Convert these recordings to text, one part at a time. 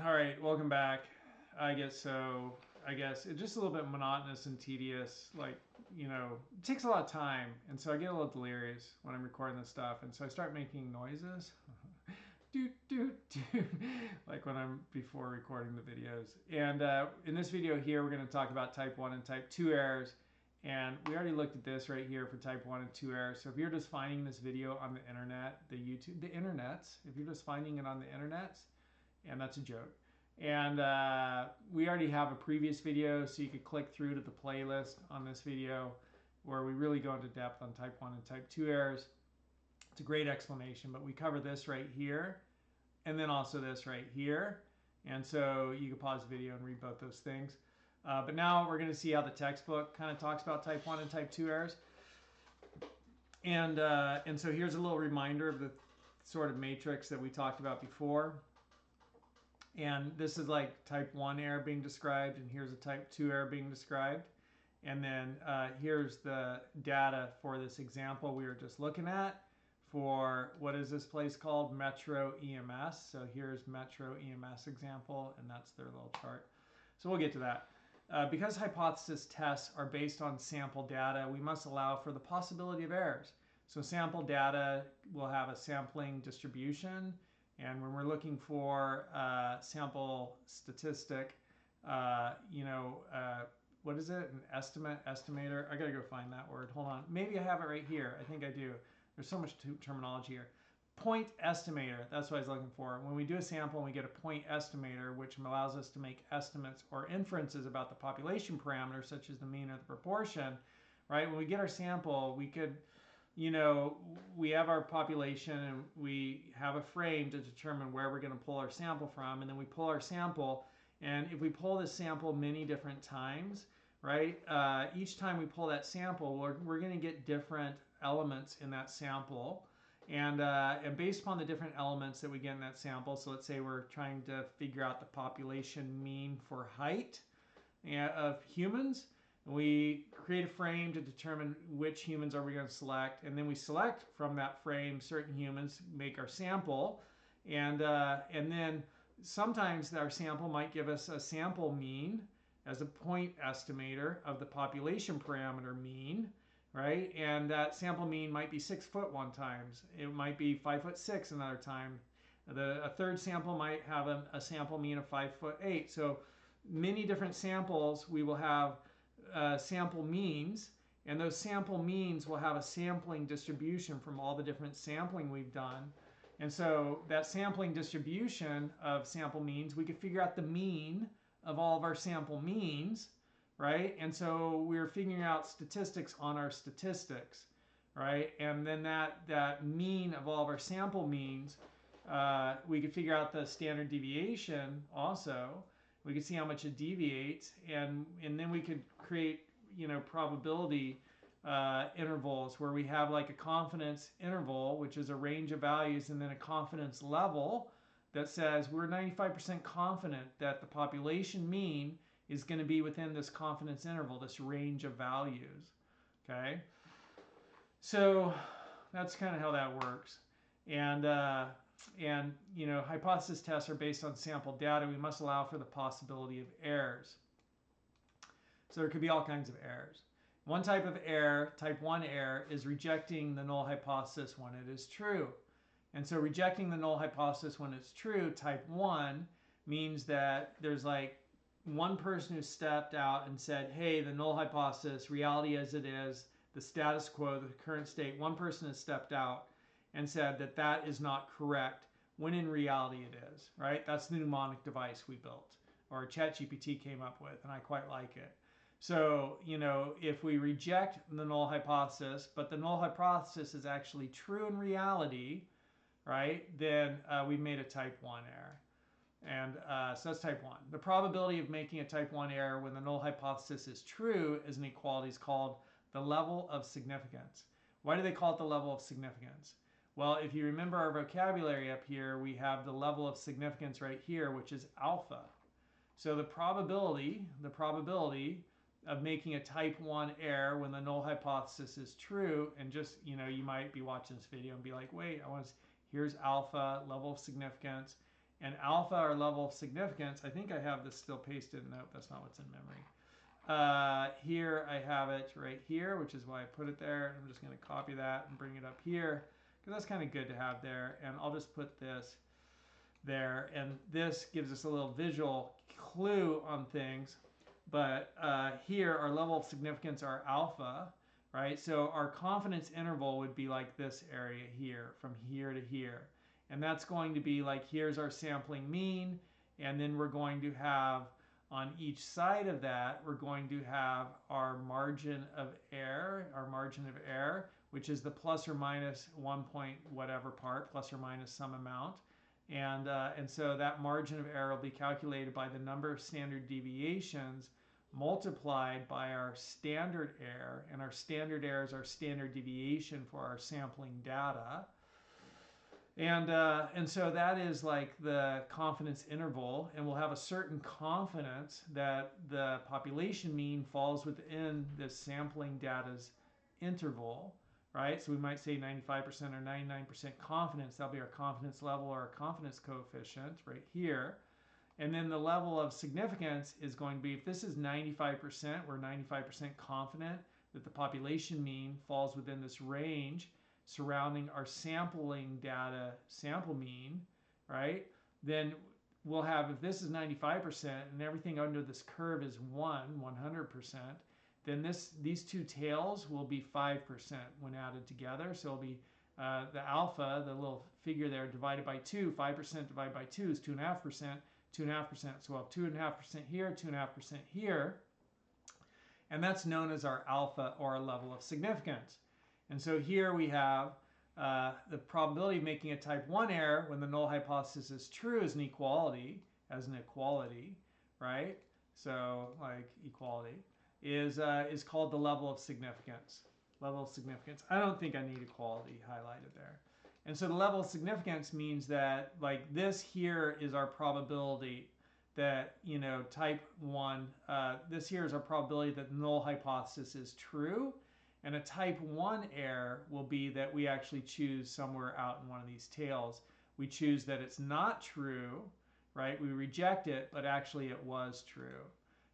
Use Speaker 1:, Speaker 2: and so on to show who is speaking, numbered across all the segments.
Speaker 1: All right, welcome back. I guess it's just a little bit monotonous and tedious. Like, it takes a lot of time. And so I get a little delirious when I'm recording this stuff. And so I start making noises. Doot, doot, doot. Like when I'm before recording the videos. And in this video here, we're going to talk about type 1 and type 2 errors. And we already looked at this right here for type 1 and 2 errors. So if you're just finding this video on the internet, the internets, if you're just finding it on the internets, and that's a joke. And we already have a previous video, so you could click through to the playlist on this video where we really go into depth on type 1 and type 2 errors. It's a great explanation, but we cover this right here and then also this right here. And so you can pause the video and read both those things. But now we're going to see how the textbook kind of talks about type 1 and type 2 errors. And so here's a little reminder of the sort of matrix that we talked about before. And this is like type 1 error being described, and here's a type 2 error being described. And then here's the data for this example we were just looking at for, what is this place called? Metro EMS. So here's Metro EMS example, and that's their little chart. So we'll get to that. Because hypothesis tests are based on sample data, we must allow for the possibility of errors. So sample data will have a sampling distribution. And when we're looking for sample statistic, what is it? An estimator? I gotta go find that word. Hold on. Maybe I have it right here. I think I do. There's so much terminology here. Point estimator, that's what I was looking for. When we do a sample and we get a point estimator, which allows us to make estimates or inferences about the population parameters, such as the mean or the proportion, right? When we get our sample, we could, we have our population and we have a frame to determine where we're going to pull our sample from. And then we pull our sample. And if we pull this sample many different times, right, each time we pull that sample, we're going to get different elements in that sample. And based upon the different elements that we get in that sample, so let's say we're trying to figure out the population mean for height of humans. We create a frame to determine which humans are we going to select, and then we select from that frame certain humans, make our sample, and then sometimes our sample might give us a sample mean as a point estimator of the population parameter mean, right? And that sample mean might be 6 foot one times. It might be 5'6" another time. A third sample might have a sample mean of 5'8". So many different samples we will have sample means, and those sample means will have a sampling distribution from all the different sampling we've done. And so that sampling distribution of sample means, we could figure out the mean of all of our sample means, right? And so we're figuring out statistics on our statistics, right? And then that mean of all of our sample means, we could figure out the standard deviation also. We could see how much it deviates, and then we could create, probability intervals where we have like a confidence interval, which is a range of values, and then a confidence level that says we're 95% confident that the population mean is going to be within this confidence interval, this range of values. Okay, so that's kind of how that works. And hypothesis tests are based on sample data. We must allow for the possibility of errors. So there could be all kinds of errors. One type of error, type 1 error, is rejecting the null hypothesis when it is true. And so rejecting the null hypothesis when it's true, type 1, means that there's like one person who stepped out and said, hey, the null hypothesis, reality as it is, the status quo, the current state, one person has stepped out and said that that is not correct, when in reality it is, right? That's the mnemonic device we built, or ChatGPT came up with, and I quite like it. So, if we reject the null hypothesis, but the null hypothesis is actually true in reality, right, then we've made a type 1 error. And so that's type 1. The probability of making a type 1 error when the null hypothesis is true as an equality is called the level of significance. Why do they call it the level of significance? Well, if you remember our vocabulary up here, we have the level of significance right here, which is alpha. So the probability of making a type 1 error when the null hypothesis is true, and just, you might be watching this video and be like, wait, here's alpha, level of significance, And alpha, our level of significance, I think I have this still pasted. Nope, that's not what's in memory. Here I have it right here, which is why I put it there. I'm just going to copy that and bring it up here because that's kind of good to have there. And I'll just put this there. And this gives us a little visual clue on things. But here, our level of significance are alpha, right? So our confidence interval would be like this area here, from here to here. And that's going to be like, here's our sampling mean. And then we're going to have, on each side of that, we're going to have our margin of error, which is the plus or minus 1 point whatever part, plus or minus some amount. And so that margin of error will be calculated by the number of standard deviations multiplied by our standard error. And our standard error is our standard deviation for our sampling data. And so that is like the confidence interval, and we'll have a certain confidence that the population mean falls within this sampling data's interval, right? So we might say 95% or 99% confidence. That'll be our confidence level or our confidence coefficient right here. And then the level of significance is going to be, if this is 95%, we're 95% confident that the population mean falls within this range surrounding our sampling data sample mean, right? Then we'll have, if this is 95% and everything under this curve is 100%, then these two tails will be 5% when added together. So it'll be the alpha, the little figure there, divided by 2. 5% divided by 2 is 2.5%. 2.5%. So we'll have 2.5% here, 2.5% here. And that's known as our alpha, or our level of significance. And so here we have the probability of making a type 1 error when the null hypothesis is true as an equality, right? So like equality is called the level of significance. Level of significance. I don't think I need equality highlighted there. And so the level of significance means that, like, this here is our probability that, you know, type 1, this here is our probability that the null hypothesis is true. And a type 1 error will be that we actually choose somewhere out in one of these tails. We choose that it's not true, right? We reject it, but actually it was true.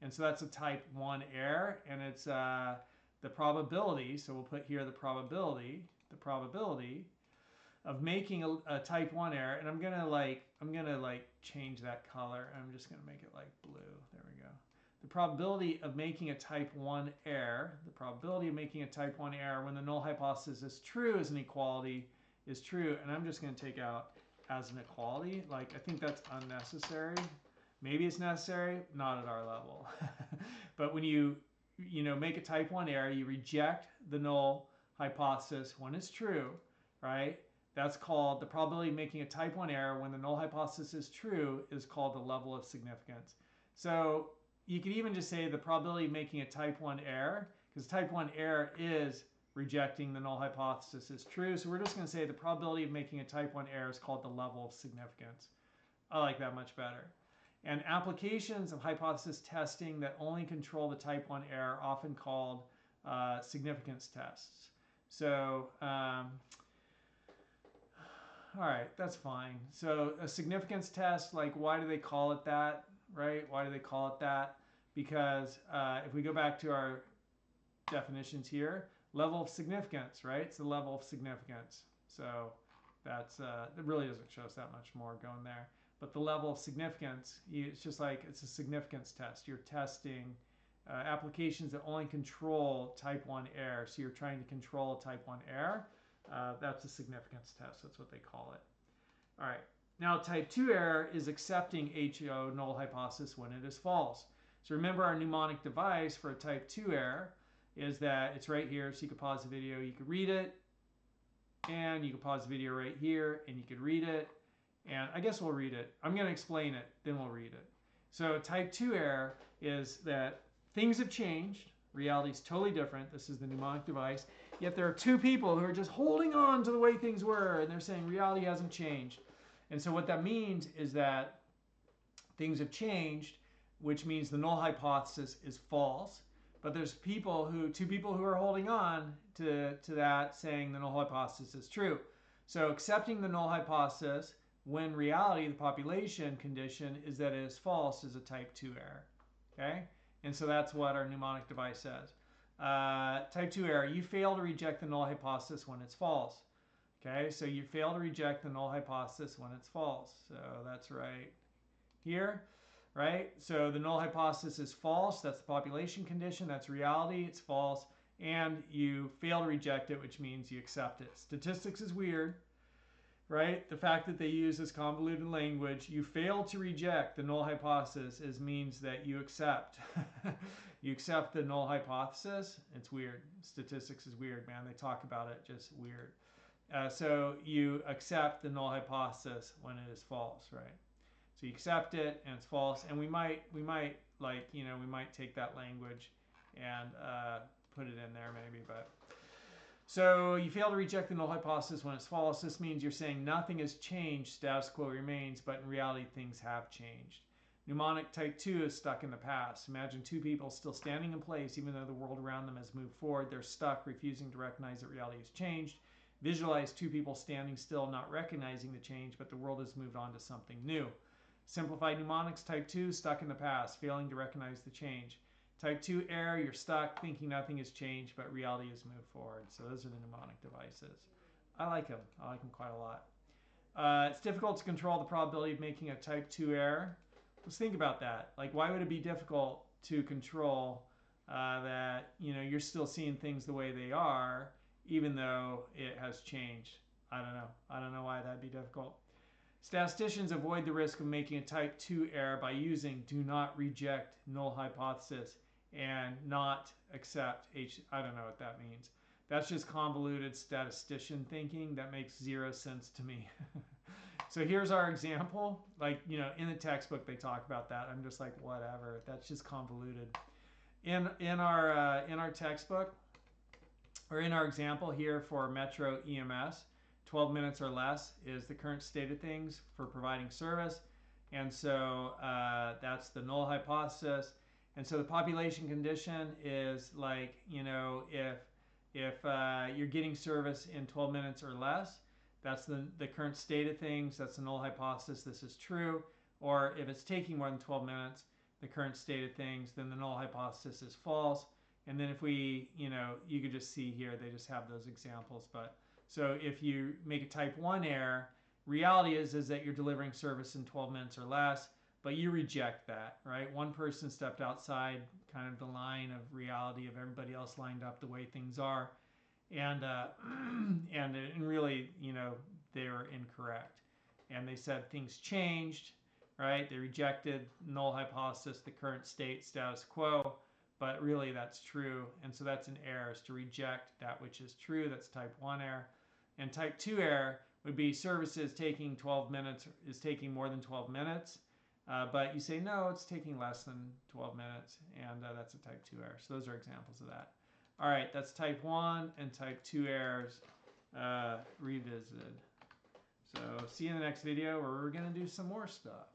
Speaker 1: And so that's a type 1 error, and it's the probability, so we'll put here the probability of making a type 1 error, and I'm gonna change that color. I'm just gonna make it like blue. There we go. The probability of making a type 1 error, when the null hypothesis is true as an equality is true, and I'm just gonna take out as an equality. Like, I think that's unnecessary. Maybe it's necessary, not at our level. But when you make a type 1 error, you reject the null hypothesis when it's true, right? That's called the probability of making a type 1 error when the null hypothesis is true is called the level of significance. So you could even just say the probability of making a type 1 error, because type 1 error is rejecting the null hypothesis is true. So we're just going to say the probability of making a type 1 error is called the level of significance. I like that much better. And applications of hypothesis testing that only control the type 1 error, often called significance tests. So, all right, that's fine. So a significance test, like, why do they call it that, right? Why do they call it that? Because if we go back to our definitions here, level of significance, right? It's the level of significance. So that's, it really doesn't show us that much more going there. But the level of significance, it's just like, it's a significance test. You're testing applications that only control type 1 error. So you're trying to control a type 1 error. That's a significance test. That's what they call it. All right. Now, type 2 error is accepting HO null hypothesis when it is false. So remember, our mnemonic device for a type 2 error is that it's right here. So you could pause the video, you could read it, and you could pause the video right here, and you could read it. And I guess we'll read it. I'm going to explain it, then we'll read it. So type 2 error is that things have changed. Reality is totally different. This is the mnemonic device. Yet there are two people who are just holding on to the way things were, and they're saying reality hasn't changed. And so what that means is that things have changed, which means the null hypothesis is false. But there's two people who are holding on to that, saying the null hypothesis is true. So accepting the null hypothesis when reality, the population condition, is that it is false, is a type 2 error. Okay? And so that's what our mnemonic device says. Type 2 error, you fail to reject the null hypothesis when it's false. Okay, so you fail to reject the null hypothesis when it's false. So that's right here, right? So the null hypothesis is false. That's the population condition. That's reality. It's false. And you fail to reject it, which means you accept it. Statistics is weird, right? The fact that they use this convoluted language, you fail to reject the null hypothesis means that you accept. You accept the null hypothesis. It's weird. Statistics is weird, man. They talk about it just weird. So you accept the null hypothesis when it is false, right? So you accept it and it's false, and we might like, you know, we might take that language and put it in there maybe, but so you fail to reject the null hypothesis when it's false. This means you're saying nothing has changed, status quo remains, but in reality things have changed. Mnemonic type 2 is stuck in the past. Imagine two people still standing in place even though the world around them has moved forward. They're stuck, refusing to recognize that reality has changed. Visualize two people standing still, not recognizing the change, but the world has moved on to something new. Simplified mnemonics type 2, stuck in the past, failing to recognize the change. Type 2 error, you're stuck, thinking nothing has changed, but reality has moved forward. So those are the mnemonic devices. I like them. I like them quite a lot. It's difficult to control the probability of making a type 2 error. Let's think about that. Like, why would it be difficult to control that, you know, you're still seeing things the way they are, even though it has changed? I don't know. I don't know why that'd be difficult. Statisticians avoid the risk of making a type 2 error by using do not reject null hypothesis and not accept H. I don't know what that means. That's just convoluted statistician thinking. That makes zero sense to me. So here's our example. Like, you know, in the textbook they talk about that. I'm just like, whatever. That's just convoluted. In our textbook, or in our example here for Metro EMS, 12 minutes or less is the current state of things for providing service. And so that's the null hypothesis. And so the population condition is like, you know, if you're getting service in 12 minutes or less, that's the current state of things. That's the null hypothesis. This is true. Or if it's taking more than 12 minutes, the current state of things, then the null hypothesis is false. And then if we, you know, you could just see here, they just have those examples. But so if you make a type 1 error, reality is that you're delivering service in 12 minutes or less, but you reject that, right? One person stepped outside kind of the line of reality of everybody else lined up the way things are. And really, you know, they were incorrect. And they said things changed, right? They rejected null hypothesis, the current state, status quo, but really that's true. And so that's an error, is to reject that which is true. That's type 1 error. And type 2 error would be services taking 12 minutes, is taking more than 12 minutes. But you say, no, it's taking less than 12 minutes. And that's a type 2 error. So those are examples of that. All right, that's type 1 and type 2 errors revisited. So see you in the next video where we're going to do some more stuff.